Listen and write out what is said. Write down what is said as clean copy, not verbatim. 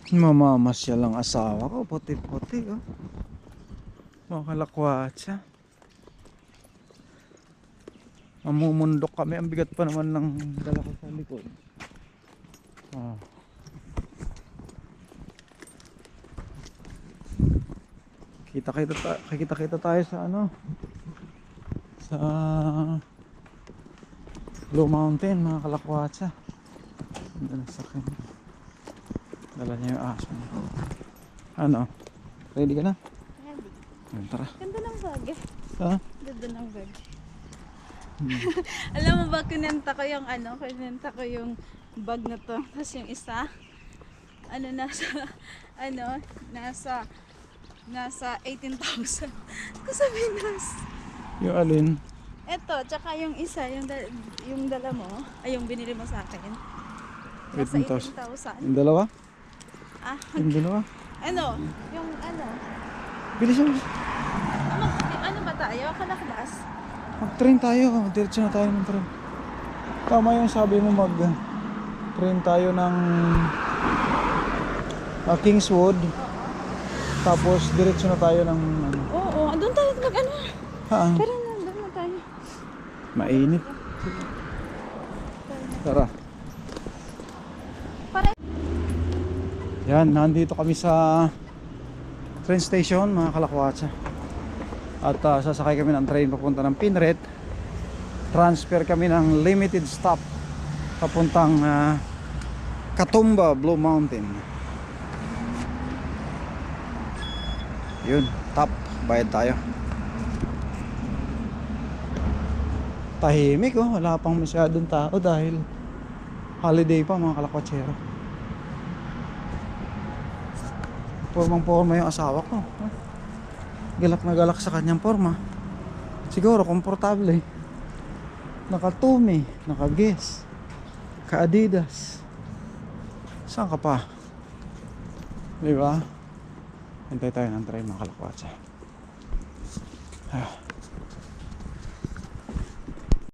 Mamamasyal ang asawa ko, puti-puti oh. Mga kalakwatsa. Mamumundok kami, ang bigat pa naman ng dala ko sa likod. Oh. Kita tayo sa ano, sa Blue Mountain, mga kalakwatsa. Dala niya yung aso niya. Ano? Ready ka na? Ready. Tara. Ganda ng bag eh. Ha? Ganda ng bag. Alam mo ba, kinenta ko yung bag na to. Tapos yung isa, nasa 18,000. Kasabi Yung alin? eto, tsaka yung isa, yung dala mo, ay yung binili mo sa akin. Nasa 18,000. 18,000. Yung dalawa? Ah, Yung dalawa? yung Bilis mo. ano ba tayo? Kalakbas? Mag-train tayo. Diretso na tayo ng train. Tama yung sabi mo, mag-train tayo ng Kingswood. Tapos diretso na tayo ng ano. Oo, doon tayo mag-ano. Haan? Pero doon na tayo. Mainit. Tara. Yan, nandito kami sa train station, mga kalakwatsa. At sasakay kami ng train papunta ng Pinret. Transfer kami ng limited stop papuntang Katoomba, Blue Mountain. Yun, top. Bayad tayo. Tahimik oh, wala pang masyadong tao dahil holiday pa, mga kalakwatsero. Pormang-porma yung asawa ko. Galak na galak sa kanyang porma. Siguro komportable. Naka-Tumi, naka-Guess, ka-Adidas. Saan ka pa? Diba? Hintay tayo ng train, mga kalakwatsa.